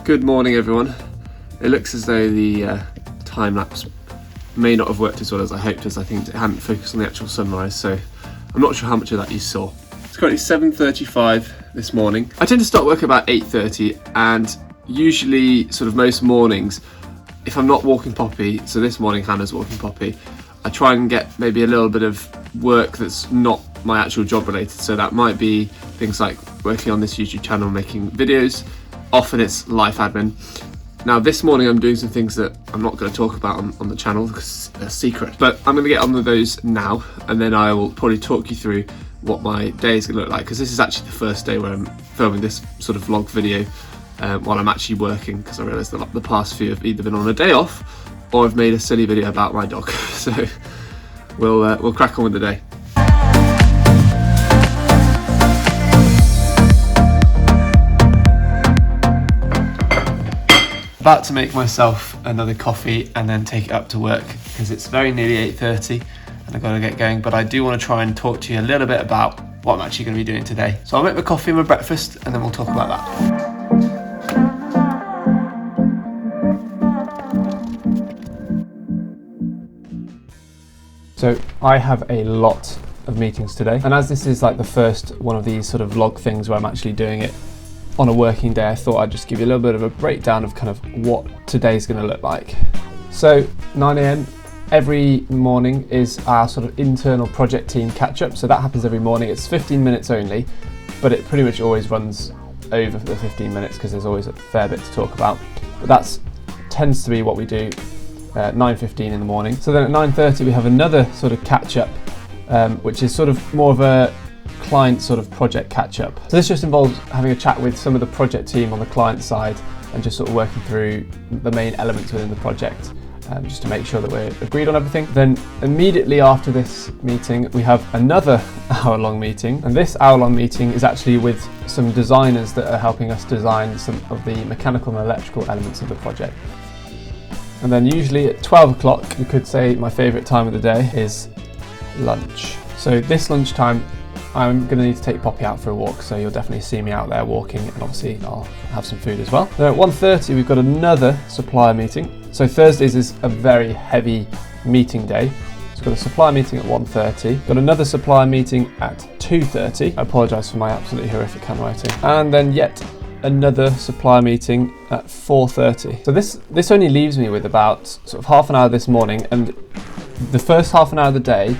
Good morning everyone. It looks as though the time lapse may not have worked as well as I hoped, as I think it hadn't focused on the actual sunrise, so I'm not sure how much of that you saw. It's currently 7:35 this morning. I tend to start work about 8:30, and usually sort of most mornings, if I'm not walking Poppy, so this morning Hannah's walking Poppy, I try and get maybe a little bit of work that's not my actual job related. So that might be things like working on this YouTube channel, making videos. Often it's life admin. Now this morning I'm doing some things that I'm not going to talk about on the channel because they're secret, but I'm going to get on with those now, and then I will probably talk you through what my day is going to look like, because this is actually the first day where I'm filming this sort of vlog video while I'm actually working, because I realised that the past few have either been on a day off or I've made a silly video about my dog. So we'll crack on with the day. About to make myself another coffee and then take it up to work, because it's very nearly 8:30 and I've got to get going, but I do want to try and talk to you a little bit about what I'm actually going to be doing today. So I'll make my coffee and my breakfast and then we'll talk about that. So I have a lot of meetings today, and as this is like the first one of these sort of vlog things where I'm actually doing it on a working day, I thought I'd just give you a little bit of a breakdown of kind of what today's going to look like. So 9 AM every morning is our sort of internal project team catch up. So that happens every morning. It's 15 minutes only, but it pretty much always runs over the 15 minutes because there's always a fair bit to talk about. But that tends to be what we do 9:15 in the morning. So then at 9:30 we have another sort of catch up, which is sort of more of a client sort of project catch up. So this just involves having a chat with some of the project team on the client side and just sort of working through the main elements within the project, just to make sure that we're agreed on everything. Then immediately after this meeting we have another hour-long meeting, and this hour-long meeting is actually with some designers that are helping us design some of the mechanical and electrical elements of the project. And then usually at 12 o'clock, you could say my favourite time of the day is lunch. So this lunchtime I'm going to need to take Poppy out for a walk, so you'll definitely see me out there walking, and obviously I'll have some food as well. Then at 1:30 we've got another supplier meeting. So Thursdays is a very heavy meeting day. So we've got a supplier meeting at 1:30, got another supplier meeting at 2:30. I apologise for my absolutely horrific handwriting. And then yet another supplier meeting at 4:30. So this only leaves me with about sort of half an hour this morning, and the first half an hour of the day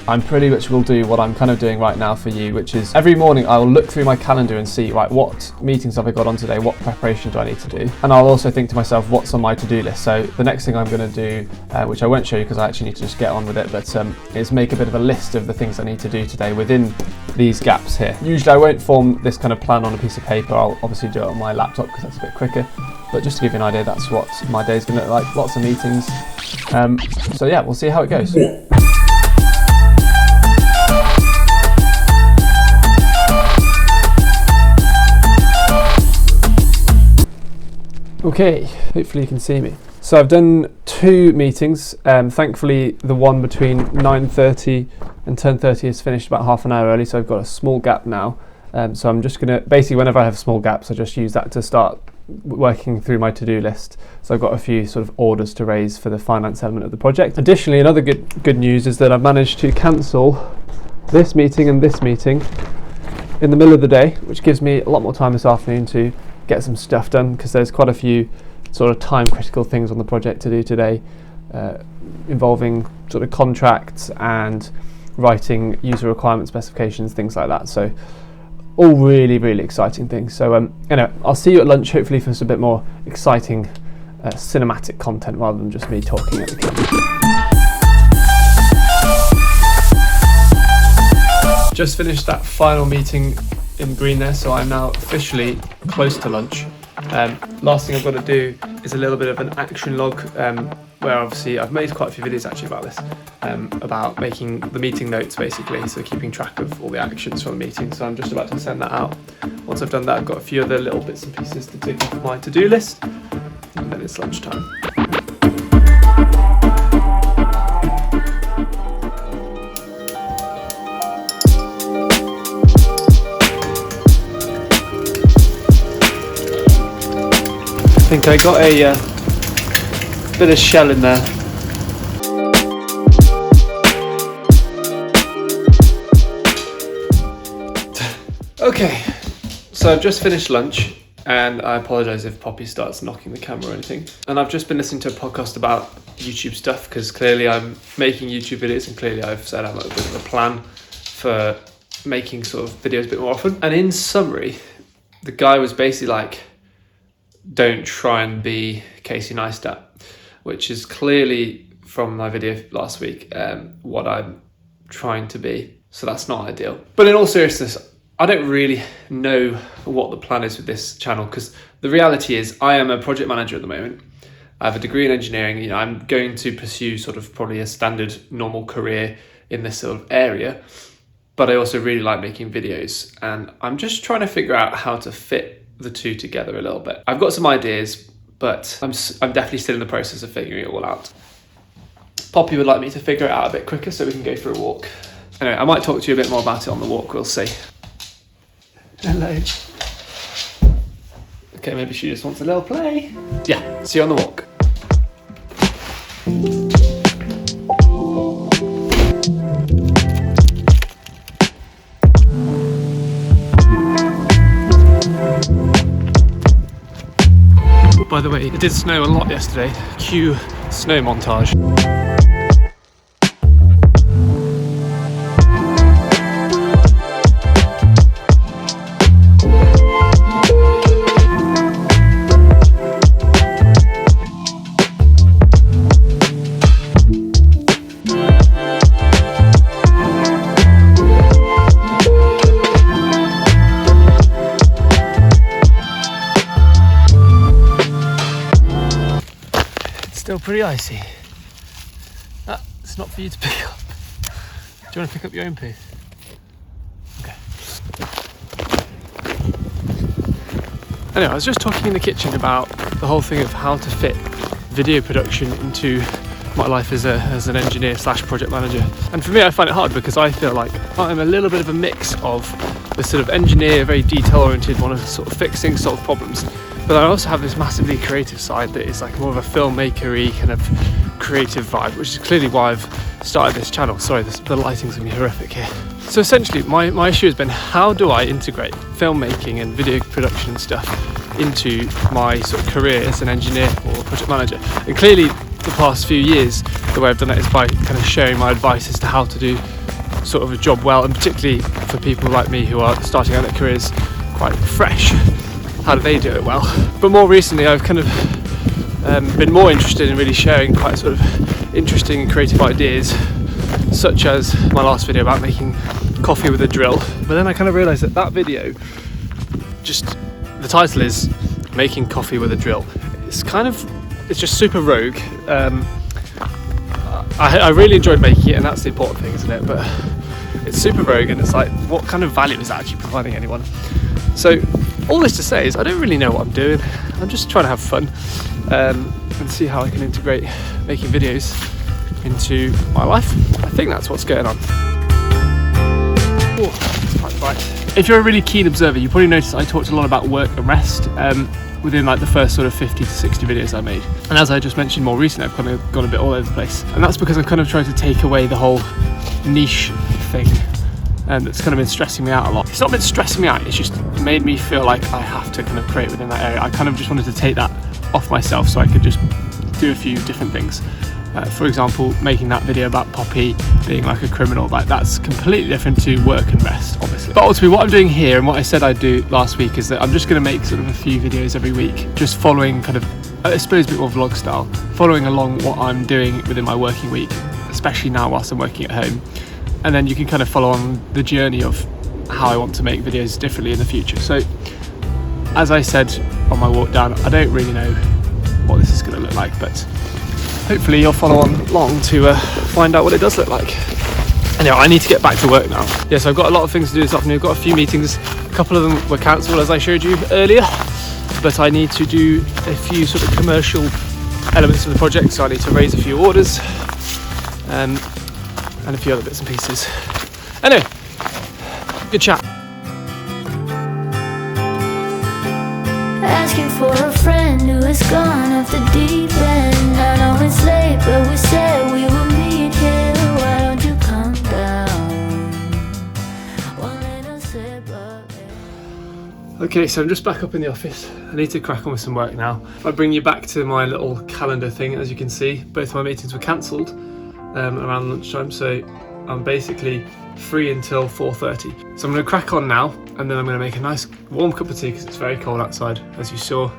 I'm pretty much will do what I'm kind of doing right now for you, which is every morning I will look through my calendar and see, right, what meetings have I got on today, what preparation do I need to do, and I'll also think to myself what's on my to-do list. So the next thing I'm going to do, which I won't show you because I actually need to just get on with it, but is make a bit of a list of the things I need to do today within these gaps here. Usually I won't form this kind of plan on a piece of paper. I'll obviously do it on my laptop because that's a bit quicker, but just to give you an idea, that's what my day's going to look like. Lots of meetings. So yeah, we'll see how it goes. Okay, hopefully you can see me. So I've done 2 meetings. Thankfully the one between 9:30 and 10:30 is finished about half an hour early, so I've got a small gap now. So I'm just gonna, basically whenever I have small gaps I just use that to start working through my to-do list. So I've got a few sort of orders to raise for the finance element of the project. Additionally, another good news is that I've managed to cancel this meeting and this meeting in the middle of the day, which gives me a lot more time this afternoon to get some stuff done, because there's quite a few sort of time critical things on the project to do today, involving sort of contracts and writing user requirement specifications, things like that. So all really exciting things. So anyway, I'll see you at lunch, hopefully for some bit more exciting cinematic content rather than just me talking at the camera. Just finished that final meeting in green there, so I'm now officially close to lunch. Last thing I've got to do is a little bit of an action log, where obviously I've made quite a few videos actually about this, about making the meeting notes basically, so keeping track of all the actions from the meeting. So I'm just about to send that out. Once I've done that, I've got a few other little bits and pieces to tick off my to-do list, and then it's lunchtime. think I got a bit of shell in there. Okay, so I've just finished lunch, and I apologise if Poppy starts knocking the camera or anything. And I've just been listening to a podcast about YouTube stuff, because clearly I'm making YouTube videos, and clearly I've said I'm a bit of a plan for making sort of videos a bit more often. And in summary, the guy was basically like, don't try and be Casey Neistat, which is clearly from my video last week what I'm trying to be. So that's not ideal. But in all seriousness, I don't really know what the plan is with this channel, because the reality is I am a project manager at the moment. I have a degree in engineering. You know, I'm going to pursue sort of probably a standard normal career in this sort of area, but I also really like making videos, and I'm just trying to figure out how to fit the two together a little bit. I've got some ideas, but I'm definitely still in the process of figuring it all out. Poppy would like me to figure it out a bit quicker so we can go for a walk. Anyway, I might talk to you a bit more about it on the walk, we'll see. Hello. Okay, maybe she just wants a little play. Yeah, see you on the walk. By the way, it did snow a lot yesterday. Cue snow montage. Still pretty icy. It's not for you to pick up. Do you want to pick up your own poo? Okay. Anyway, I was just talking in the kitchen about the whole thing of how to fit video production into my life as an engineer slash project manager. And for me, I find it hard because I feel like I'm a little bit of a mix of the sort of engineer, very detail oriented, want to sort of fix things, solve problems. But I also have this massively creative side that is like more of a filmmaker-y kind of creative vibe, which is clearly why I've started this channel. Sorry, the lighting's gonna be horrific here. So essentially, my issue has been, how do I integrate filmmaking and video production stuff into my sort of career as an engineer or project manager? And clearly, the past few years, the way I've done it is by kind of sharing my advice as to how to do sort of a job well, and particularly for people like me who are starting out their careers quite fresh. How do they do it well? But more recently, I've kind of been more interested in really sharing quite sort of interesting and creative ideas, such as my last video about making coffee with a drill. But then I kind of realised that video, just the title is Making Coffee with a Drill. It's just super rogue. I really enjoyed making it, and that's the important thing, isn't it? But it's super rogue, and it's like, what kind of value is that actually providing anyone? So all this to say is I don't really know what I'm doing. I'm just trying to have fun and see how I can integrate making videos into my life. I think that's what's going on. Oh, that's quite bright. If you're a really keen observer, you probably noticed I talked a lot about work and rest within like the first sort of 50 to 60 videos I made. And as I just mentioned more recently, I've kind of gone a bit all over the place. And that's because I'm kind of trying to take away the whole niche thing. And it's kind of been stressing me out a lot. It's not been stressing me out, it's just made me feel like I have to kind of create within that area. I kind of just wanted to take that off myself so I could just do a few different things. For example, making that video about Poppy being like a criminal, like that's completely different to work and rest, obviously. But ultimately what I'm doing here, and what I said I'd do last week, is that I'm just going to make sort of a few videos every week, just following kind of, I suppose, a bit more vlog style, following along what I'm doing within my working week, especially now whilst I'm working at home. And then you can kind of follow on the journey of how I want to make videos differently in the future. So, as I said on my walk down, I don't really know what this is going to look like, but hopefully you'll follow on along to find out what it does look like. Anyway, I need to get back to work now. Yes, I've got a lot of things to do this afternoon. I've got a few meetings. A couple of them were cancelled, as I showed you earlier, but I need to do a few sort of commercial elements of the project, so I need to raise a few orders. And a few other bits and pieces. Anyway, good chat. Ask looking for a friend who has gone off the deep end. I know it's late, but we said we would meet here. Why don't you come down? One little sip of it. Okay, so I'm just back up in the office. I need to crack on with some work now. If I bring you back to my little calendar thing, as you can see, both my meetings were cancelled around lunchtime, so I'm basically free until 4:30. So I'm going to crack on now, and then I'm going to make a nice warm cup of tea because it's very cold outside, as you saw,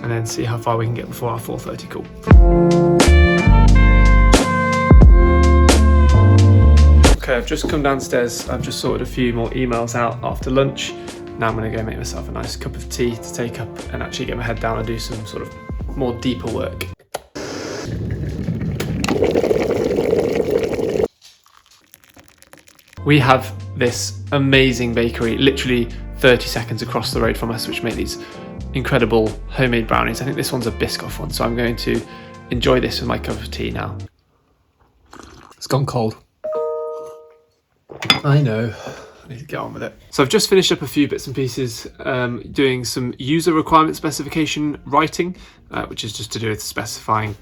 and then see how far we can get before our 4:30 call. Okay, I've just come downstairs. I've just sorted a few more emails out after lunch. Now I'm going to go make myself a nice cup of tea to take up and actually get my head down and do some sort of more deeper work. We have this amazing bakery literally 30 seconds across the road from us, which make these incredible homemade brownies. I think this one's a Biscoff one, so I'm going to enjoy this with my cup of tea now. It's gone cold. I know. I need to get on with it. So I've just finished up a few bits and pieces doing some user requirement specification writing, which is just to do with specifying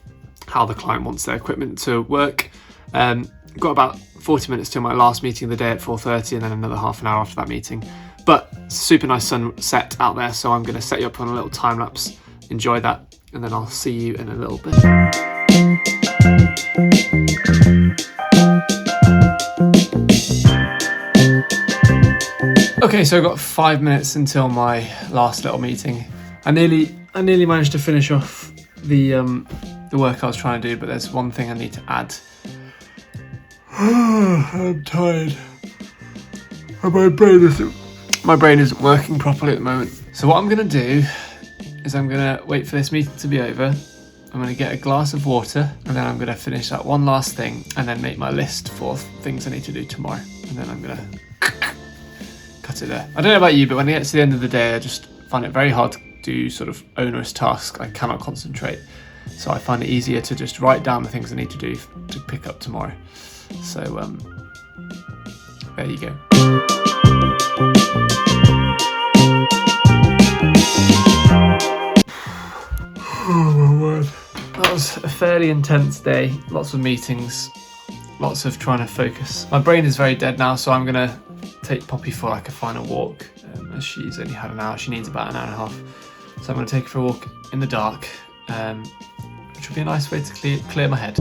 how the client wants their equipment to work. Got about 40 minutes till my last meeting of the day at 4:30, and then another half an hour after that meeting. But super nice sunset out there, so I'm going to set you up on a little time lapse. Enjoy that, and then I'll see you in a little bit. Okay, so I've got 5 minutes until my last little meeting. I nearly managed to finish off the work I was trying to do, but there's one thing I need to add. I'm tired. My brain isn't working properly at the moment. So what I'm gonna do is I'm gonna wait for this meeting to be over. I'm gonna get a glass of water, and then I'm gonna finish that one last thing, and then make my list for things I need to do tomorrow. And then I'm gonna cut it there. I don't know about you, but when I get to the end of the day, I just find it very hard to do sort of onerous tasks. I cannot concentrate. So I find it easier to just write down the things I need to do to pick up tomorrow. So there you go. Oh my word. That was a fairly intense day. Lots of meetings, lots of trying to focus. My brain is very dead now, so I'm gonna take Poppy for like a final walk, as she's only had an hour. She needs about an hour and a half. So I'm gonna take her for a walk in the dark, which will be a nice way to clear my head.